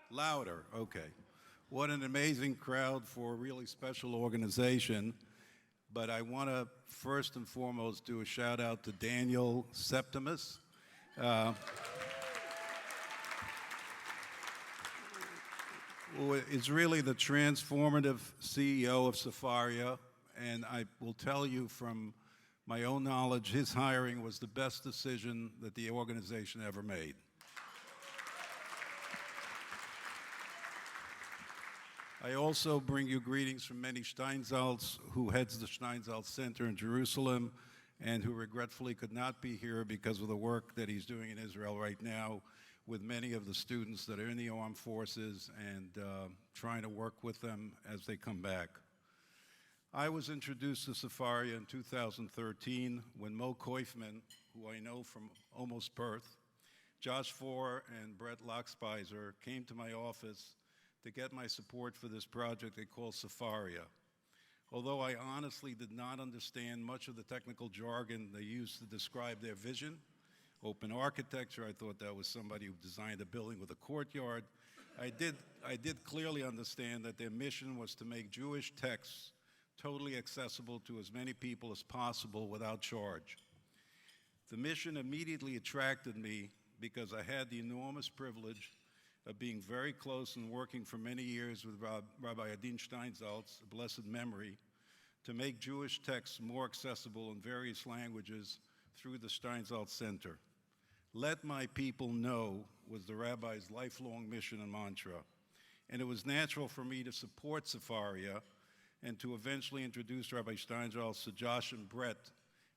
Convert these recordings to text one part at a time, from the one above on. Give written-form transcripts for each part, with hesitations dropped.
Louder, okay. What an amazing crowd for a really special organization. But I want to first and foremost do a shout out to Daniel Septimus. Who is really the transformative CEO of Sefaria, and I will tell you from my own knowledge, his hiring was the best decision that the organization ever made. I also bring you greetings from Manny Steinsaltz, who heads the Steinsaltz Center in Jerusalem, and who regretfully could not be here because of the work that he's doing in Israel right now with many of the students that are in the armed forces and trying to work with them as they come back. I was introduced to Sefaria in 2013 when Mo Koifman, who I know from almost birth, Josh Foer, and Brett Lockspizer came to my office to get my support for this project they call Sefaria. Although I honestly did not understand much of the technical jargon they used to describe their vision, open architecture, I thought that was somebody who designed a building with a courtyard. I did clearly understand that their mission was to make Jewish texts totally accessible to as many people as possible without charge. The mission immediately attracted me because I had the enormous privilege of being very close and working for many years with Rabbi Adin Steinsaltz, a blessed memory, to make Jewish texts more accessible in various languages through the Steinsaltz Center. Let my people know was the rabbi's lifelong mission and mantra. And it was natural for me to support Sefaria and to eventually introduce Rabbi Steinsaltz to Josh and Brett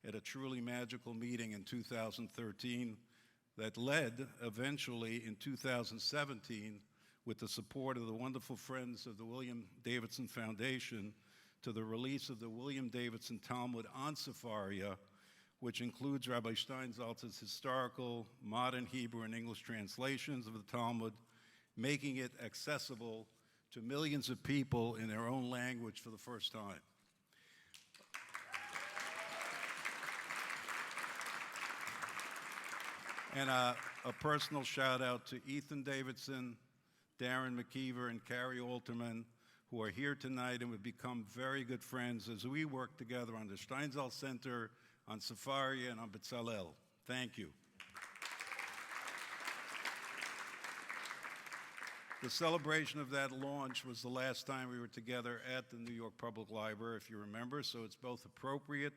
at a truly magical meeting in 2013 that led eventually in 2017, with the support of the wonderful friends of the William Davidson Foundation, to the release of the William Davidson Talmud on Sefaria, which includes Rabbi Steinsaltz's historical, modern Hebrew and English translations of the Talmud, making it accessible to millions of people in their own language for the first time. And a personal shout out to Ethan Davidson, Darren McKeever, and Carrie Alterman, who are here tonight and have become very good friends as we work together on the Steinsaltz Center, on Sefaria, and on B'Tzalel. Thank you. The celebration of that launch was the last time we were together at the New York Public Library, if you remember, so it's both appropriate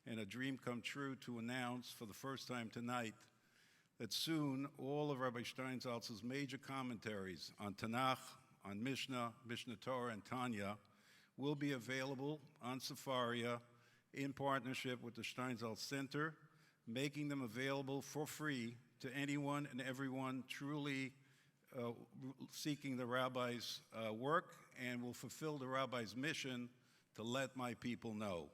and a dream come true to announce for the first time tonight that soon all of Rabbi Steinsaltz's major commentaries on Tanakh, on Mishnah, Mishnah Torah, and Tanya will be available on Sefaria in partnership with the Steinsaltz Center, making them available for free to anyone and everyone truly seeking the rabbi's work, and will fulfill the rabbi's mission to let my people know.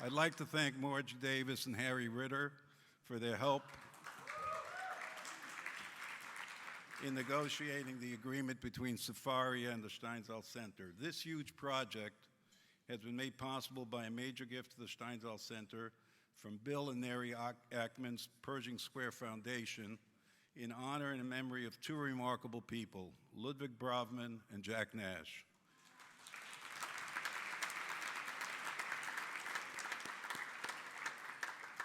I'd like to thank Margie Davis and Harry Ritter for their help in negotiating the agreement between Sefaria and the Steinsaltz Center. This huge project has been made possible by a major gift to the Steinsaltz Center from Bill and Neri Ackman's Pershing Square Foundation in honor and in memory of two remarkable people, Ludwig Bravmann and Jack Nash.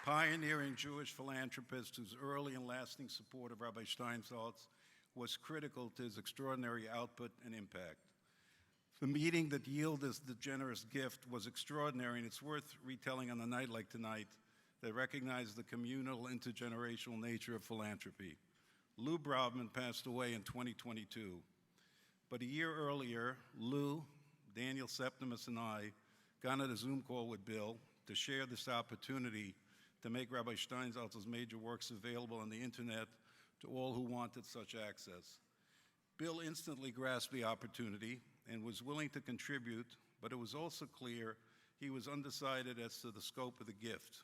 Pioneering Jewish philanthropist whose early and lasting support of Rabbi Steinsaltz was critical to his extraordinary output and impact. The meeting that yielded the generous gift was extraordinary, and it's worth retelling on a night like tonight that recognized the communal, intergenerational nature of philanthropy. Lou Bravmann passed away in 2022, but a year earlier, Lou, Daniel Septimus, and I got on a Zoom call with Bill to share this opportunity to make Rabbi Steinsaltz's major works available on the internet to all who wanted such access. Bill instantly grasped the opportunity and was willing to contribute, but it was also clear he was undecided as to the scope of the gift.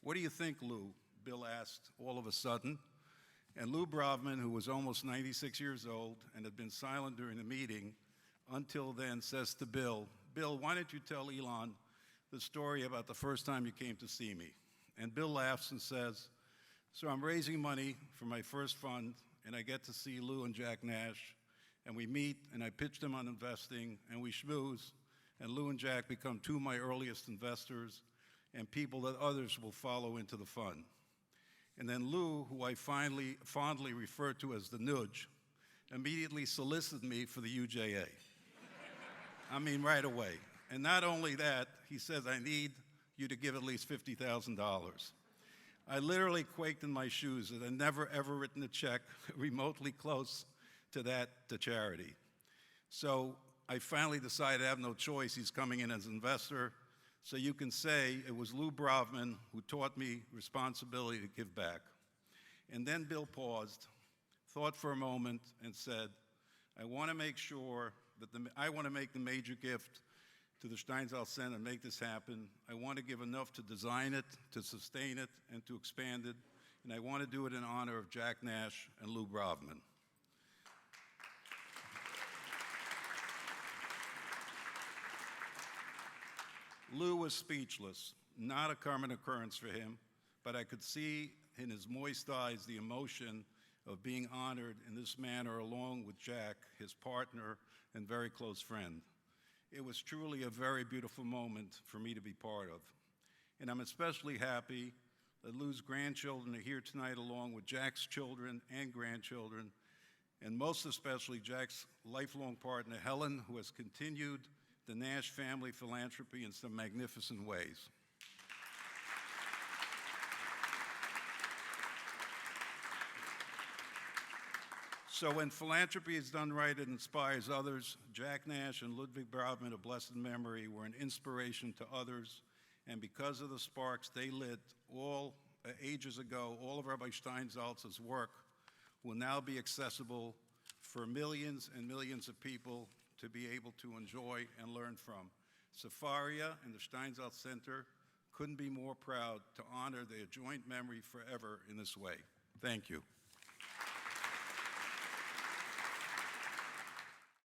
"What do you think, Lou?" Bill asked all of a sudden. And Lou Bravmann, who was almost 96 years old and had been silent during the meeting until then, says to Bill, "Bill, why don't you tell Ilan the story about the first time you came to see me. And Bill laughs and says, so I'm raising money for my first fund, and I get to see Lou and Jack Nash, and we meet, and I pitch them on investing, and we schmooze, and Lou and Jack become two of my earliest investors and people that others will follow into the fund. And then Lou, who I fondly refer to as the Nudge, immediately solicited me for the UJA. I mean, right away. And not only that, he says, I need you to give at least $50,000. I literally quaked in my shoes that I'd never, ever written a check remotely close to that to charity. So I finally decided I have no choice. He's coming in as an investor. So you can say it was Lou Bravmann who taught me responsibility to give back. And then Bill paused, thought for a moment, and said, I want to make sure that I want to make the major gift to the Steinsaltz Center and make this happen. I want to give enough to design it, to sustain it, and to expand it. And I want to do it in honor of Jack Nash and Lou Bravmann. Lou was speechless, not a common occurrence for him, but I could see in his moist eyes the emotion of being honored in this manner along with Jack, his partner and very close friend. It was truly a very beautiful moment for me to be part of. And I'm especially happy that Lou's grandchildren are here tonight along with Jack's children and grandchildren, and most especially Jack's lifelong partner, Helen, who has continued the Nash family philanthropy in some magnificent ways. So when philanthropy is done right, it inspires others. Jack Nash and Ludwig Bravmann of blessed memory were an inspiration to others, and because of the sparks they lit ages ago, all of Rabbi Steinsaltz's work will now be accessible for millions and millions of people to be able to enjoy and learn from. Sefaria and the Steinsaltz Center couldn't be more proud to honor their joint memory forever in this way. Thank you.